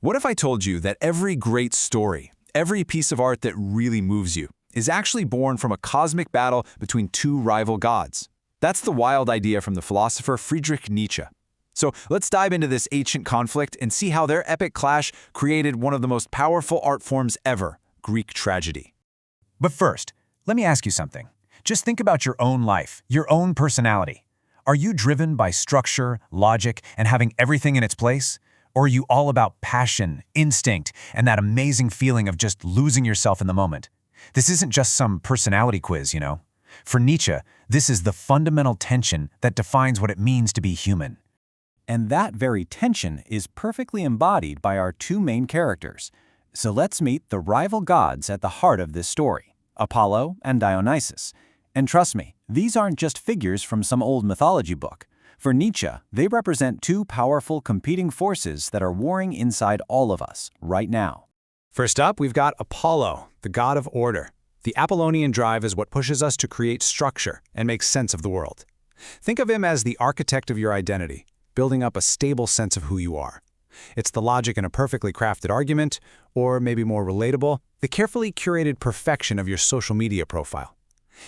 What if I told you that every great story, every piece of art that really moves you, is actually born from a cosmic battle between two rival gods? That's the wild idea from the philosopher Friedrich Nietzsche. So let's dive into this ancient conflict and see how their epic clash created one of the most powerful art forms ever, Greek tragedy. But first, let me ask you something. Just think about your own life, your own personality. Are you driven by structure, logic, and having everything in its place? Or are you all about passion, instinct, and that amazing feeling of just losing yourself in the moment? This isn't just some personality quiz, you know. For Nietzsche, this is the fundamental tension that defines what it means to be human. And that very tension is perfectly embodied by our two main characters. So let's meet the rival gods at the heart of this story, Apollo and Dionysus. And trust me, these aren't just figures from some old mythology book. For Nietzsche, they represent two powerful competing forces that are warring inside all of us right now. First up, we've got Apollo, the god of order. The Apollonian drive is what pushes us to create structure and make sense of the world. Think of him as the architect of your identity, building up a stable sense of who you are. It's the logic in a perfectly crafted argument, or maybe more relatable, the carefully curated perfection of your social media profile.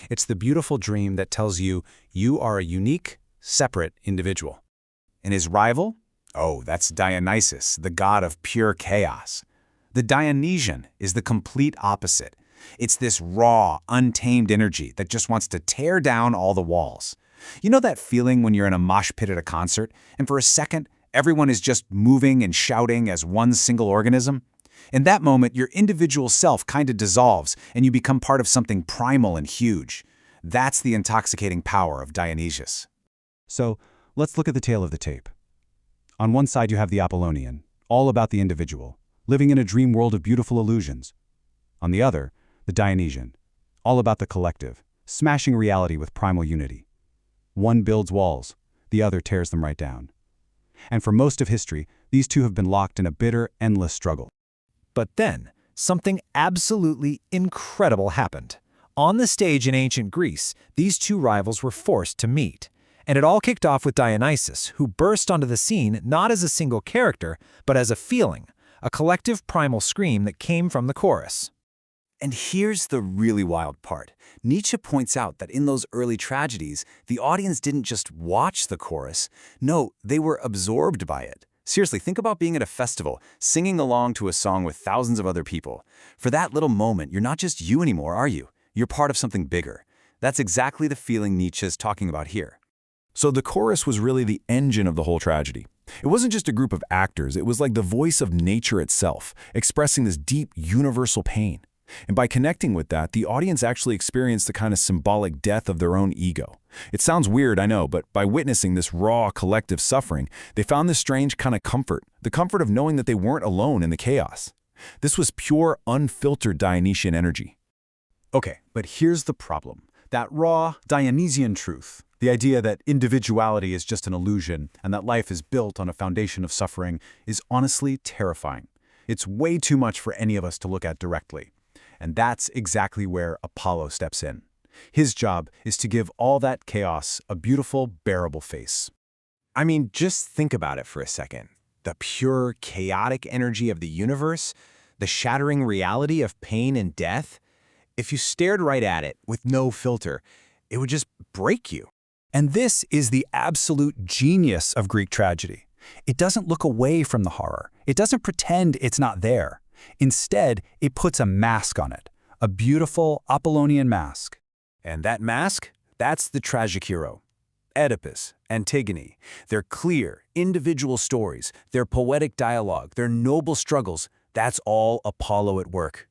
It's the beautiful dream that tells you you are a unique, separate individual. And his rival? Oh, that's Dionysus, the god of pure chaos. The Dionysian is the complete opposite. It's this raw, untamed energy that just wants to tear down all the walls. You know that feeling when you're in a mosh pit at a concert, and for a second, everyone is just moving and shouting as one single organism? In that moment, your individual self kind of dissolves, and you become part of something primal and huge. That's the intoxicating power of Dionysius. So, let's look at the tail of the tape. On one side you have the Apollonian, all about the individual, living in a dream world of beautiful illusions. On the other, the Dionysian, all about the collective, smashing reality with primal unity. One builds walls, the other tears them right down. And for most of history, these two have been locked in a bitter, endless struggle. But then, something absolutely incredible happened. On the stage in ancient Greece, these two rivals were forced to meet. And it all kicked off with Dionysus, who burst onto the scene not as a single character, but as a feeling, a collective primal scream that came from the chorus. And here's the really wild part. Nietzsche points out that in those early tragedies, the audience didn't just watch the chorus. No, they were absorbed by it. Seriously, think about being at a festival, singing along to a song with thousands of other people. For that little moment, you're not just you anymore, are you? You're part of something bigger. That's exactly the feeling Nietzsche's talking about here. So the chorus was really the engine of the whole tragedy. It wasn't just a group of actors, it was like the voice of nature itself, expressing this deep, universal pain. And by connecting with that, the audience actually experienced the kind of symbolic death of their own ego. It sounds weird, I know, but by witnessing this raw, collective suffering, they found this strange kind of comfort, the comfort of knowing that they weren't alone in the chaos. This was pure, unfiltered Dionysian energy. Okay, but here's the problem. That raw, Dionysian truth, the idea that individuality is just an illusion and that life is built on a foundation of suffering, is honestly terrifying. It's way too much for any of us to look at directly. And that's exactly where Apollo steps in. His job is to give all that chaos a beautiful, bearable face. I mean, just think about it for a second. The pure, chaotic energy of the universe, the shattering reality of pain and death. If you stared right at it with no filter, it would just break you. And this is the absolute genius of Greek tragedy. It doesn't look away from the horror. It doesn't pretend it's not there. Instead, it puts a mask on it, a beautiful Apollonian mask. And that mask, that's the tragic hero. Oedipus, Antigone, their clear, individual stories, their poetic dialogue, their noble struggles, that's all Apollo at work.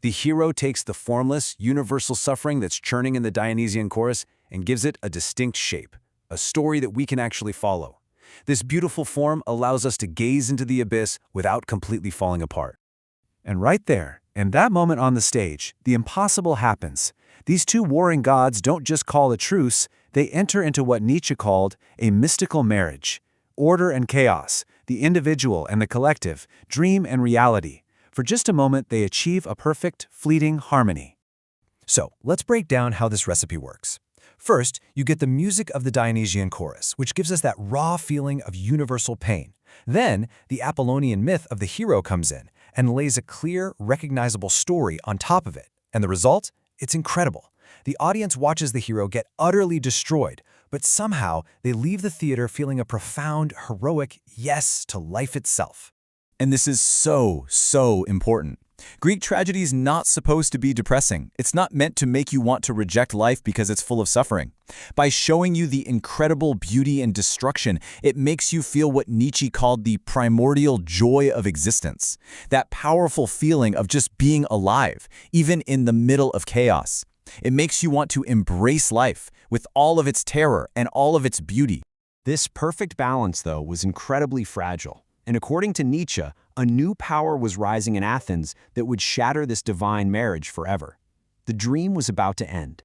The hero takes the formless, universal suffering that's churning in the Dionysian chorus and gives it a distinct shape, a story that we can actually follow. This beautiful form allows us to gaze into the abyss without completely falling apart. And right there, in that moment on the stage, the impossible happens. These two warring gods don't just call a truce, they enter into what Nietzsche called a mystical marriage. Order and chaos, the individual and the collective, dream and reality. For just a moment, they achieve a perfect, fleeting harmony. So, let's break down how this recipe works. First, you get the music of the Dionysian chorus, which gives us that raw feeling of universal pain. Then, the Apollonian myth of the hero comes in and lays a clear, recognizable story on top of it. And the result? It's incredible. The audience watches the hero get utterly destroyed, but somehow they leave the theater feeling a profound, heroic yes to life itself. And this is so important. Greek tragedy is not supposed to be depressing. It's not meant to make you want to reject life because it's full of suffering. By showing you the incredible beauty and destruction, it makes you feel what Nietzsche called the primordial joy of existence. That powerful feeling of just being alive, even in the middle of chaos. It makes you want to embrace life with all of its terror and all of its beauty. This perfect balance, though, was incredibly fragile. And according to Nietzsche, a new power was rising in Athens that would shatter this divine marriage forever. The dream was about to end.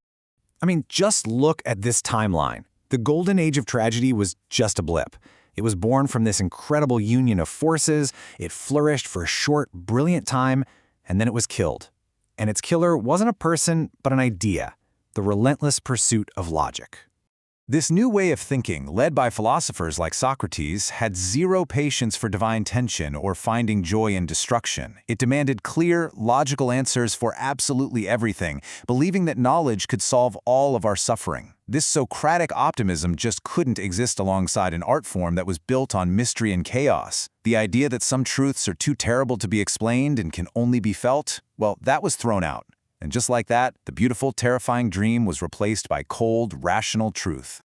I mean, just look at this timeline. The golden age of tragedy was just a blip. It was born from this incredible union of forces, it flourished for a short, brilliant time, and then it was killed. And its killer wasn't a person, but an idea, the relentless pursuit of logic. This new way of thinking, led by philosophers like Socrates, had zero patience for divine tension or finding joy in destruction. It demanded clear, logical answers for absolutely everything, believing that knowledge could solve all of our suffering. This Socratic optimism just couldn't exist alongside an art form that was built on mystery and chaos. The idea that some truths are too terrible to be explained and can only be felt, well, that was thrown out. And just like that, the beautiful, terrifying dream was replaced by cold, rational truth.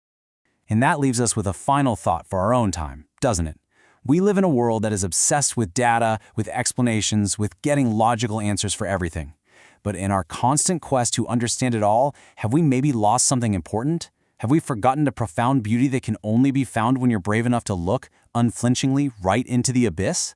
And that leaves us with a final thought for our own time, doesn't it? We live in a world that is obsessed with data, with explanations, with getting logical answers for everything. But in our constant quest to understand it all, have we maybe lost something important? Have we forgotten the profound beauty that can only be found when you're brave enough to look, unflinchingly, right into the abyss?